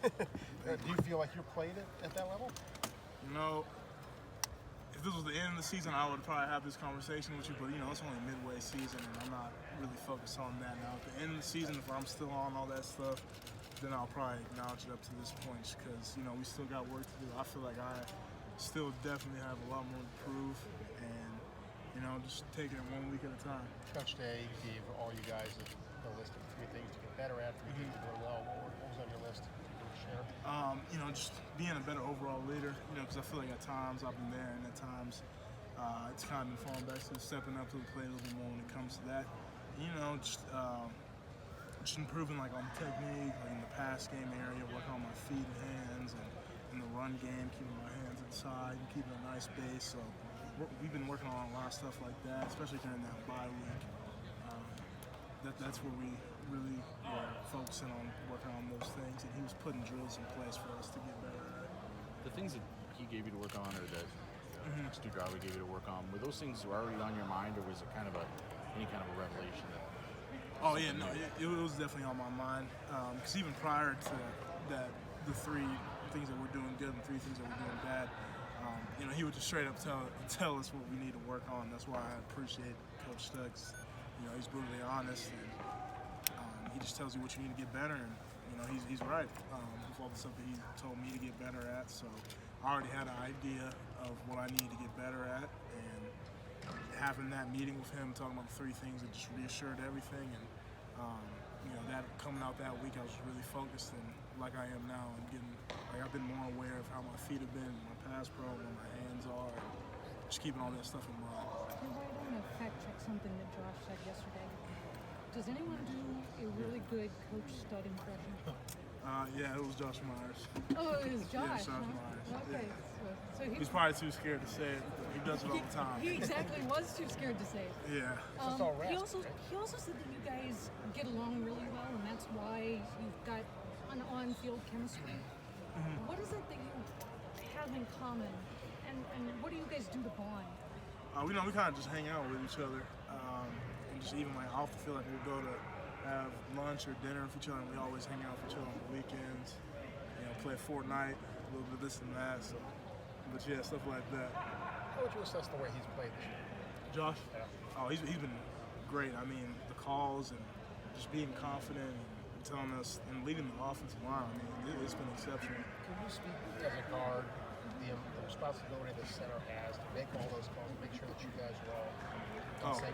Do you feel like you're playing it at that level? You know, if this was the end of the season, I would probably have this conversation with you, but, it's only midway season, and I'm not really focused on that now. At the end of the season, if I'm still on all that stuff, then I'll probably acknowledge it up to this point because, we still got work to do. I feel like I still definitely have a lot more to prove, and, just taking it 1 week at a time. Coach Day gave all you guys a list of 3 things to get better at, 3 things to do well. What was on your list? Just being a better overall leader, because I feel like at times I've been there and at times it's kind of been falling back to stepping up to the plate a little bit more when it comes to that. Just improving on technique, in the pass game area, working on my feet and hands, and in the run game, keeping my hands inside and keeping a nice base. So we've been working on a lot of stuff like that, especially during that bye week. That's where we really were focusing on working on those things, and he was putting drills in place for us to get better at. The things that he gave you to work on, or that Stu Drowley gave you to work on, were those things already on your mind, or was it kind of any kind of a revelation? Oh yeah, no, it was definitely on my mind. Because even prior to that, the 3 things that we're doing good and 3 things that we're doing bad, he would just straight up tell us what we need to work on. That's why I appreciate Coach Stuggs. He's brutally honest, and he just tells you what you need to get better, and he's right with all the stuff that he told me to get better at. So I already had an idea of what I needed to get better at, and having that meeting with him, talking about the 3 things, that just reassured everything. And that coming out that week, I was really focused, and like I am now, and I've been more aware of how my feet have been, my pass pro, where my hands are, and just keeping all that stuff in mind. I want to fact check something that Josh said yesterday. Does anyone do a really good Coach Stud impression? Yeah, it was Josh Myers. Oh, it was Josh. Yeah, Josh Myers. Okay. Yeah. So He's probably too scared to say it. He does it all the time. He exactly was too scared to say it. Yeah. He also said that you guys get along really well, and that's why you've got an on-field chemistry. What is it that you have in common, and what do you guys do to bond? We kind of just hang out with each other, and just even off the field, we'll go to have lunch or dinner with each other, and we always hang out with each other on the weekends. Play Fortnite, a little bit of this and that. So, but yeah, stuff like that. How would you assess the way he's played this year? Josh? Yeah. Oh, he's been great. I mean, the calls and just being confident and telling us and leading the offensive line. I mean, it's been exceptional. Can you speak as a guard the responsibility the center has to make all those calls, make sure that you guys are all safe?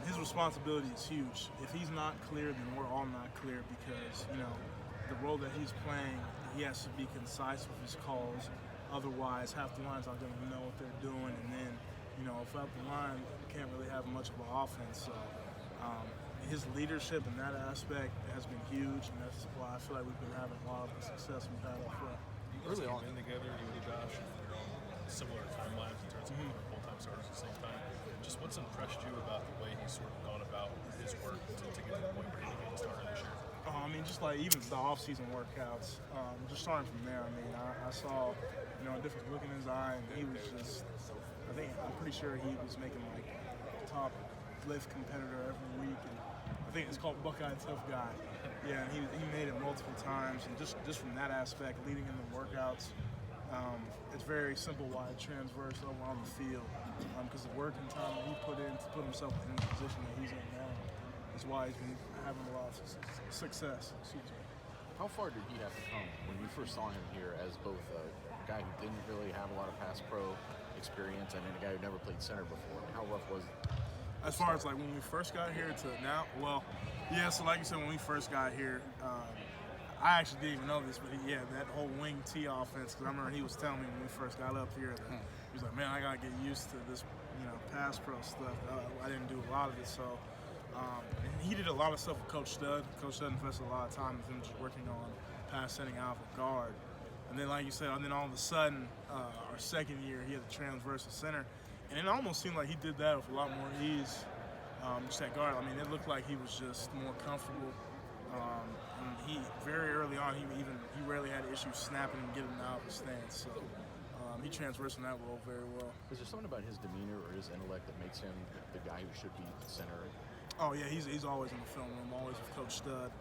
His responsibility is huge. If he's not clear, then we're all not clear because, the role that he's playing, he has to be concise with his calls. Otherwise, half the line's not going to know what they're doing. And then, without the line, you can't really have much of an offense. So his leadership in that aspect has been huge, and that's why I feel like we've been having a lot of the success we've had up front. You guys came in together, you and Josh, you're on similar timelines in terms of full-time starters at the same time. Just what's impressed you about the way he's sort of gone about his work to get to the point where he became a starter this year? Just even the off-season workouts, just starting from there. I saw, a different look in his eye, and he was just, I'm pretty sure he was making top lift competitor every week, and I think it's called Buckeye Tough Guy. Yeah, and he made it multiple times, and just from that aspect, leading in the workouts, it's very simple why it transversed over on the field, because the work and time that he put in to put himself in the position that he's in now is why he's been having a lot of success. Excuse me. How far did he have to come when you first saw him here as both a guy who didn't really have a lot of pass pro experience and then a guy who never played center before? How rough was it? As far as when we first got here to now, well, yeah, so like you said, when we first got here, I actually didn't even know this, but that whole wing T offense, because I remember he was telling me when we first got up here, that he was like, man, I got to get used to this, pass pro stuff. I didn't do a lot of it, so and he did a lot of stuff with Coach Stud. Coach Stud invested a lot of time with him just working on pass setting out of guard. And then, like you said, and then all of a sudden, our second year, he had to transverse to center. And it almost seemed like he did that with a lot more ease, just at guard. It looked like he was just more comfortable. And he, very early on, he rarely had issues snapping and getting out of his stance. So he transversed in that role very well. Is there something about his demeanor or his intellect that makes him the guy who should be the center? Oh, yeah, he's always in the film room, always with Coach Stud.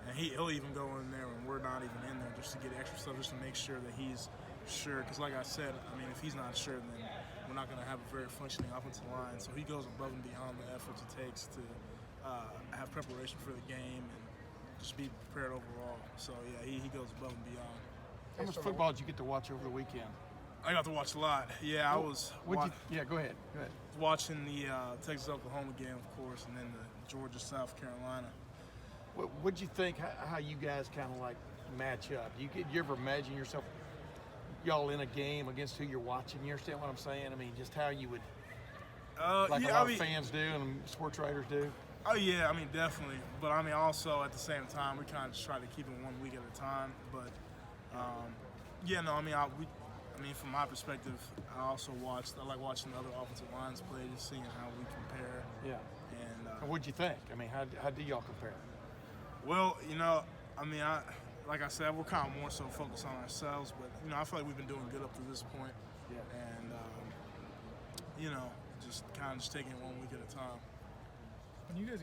And he'll even go in there when we're not even in there just to get extra stuff, just to make sure that he's sure. Because like I said, I mean, if he's not sure, then we're not going to have a very functioning offensive line. So he goes above and beyond the efforts it takes to have preparation for the game and just be prepared overall. So yeah, he goes above and beyond. How much football did you get to watch over the weekend? I got to watch a lot. Yeah, I was Yeah, go ahead. watching the Texas-Oklahoma game, of course, and then the Georgia-South Carolina. What'd you think how you guys kind of like match up? You ever imagine yourself y'all in a game against who you're watching? You understand what I'm saying? I mean, just how you would, like a lot of fans do and sports writers do. Oh yeah, I mean definitely. But I mean also at the same time, we kind of just try to keep it 1 week at a time. But yeah, no, I mean, from my perspective, I like watching the other offensive lines play, just seeing how we compare. Yeah. And what'd you think? I mean, how do y'all compare? Well, I mean, like I said, we're kind of more so focused on ourselves, but I feel like we've been doing good up to this point. Yeah. And just kind of just taking it 1 week at a time. When you guys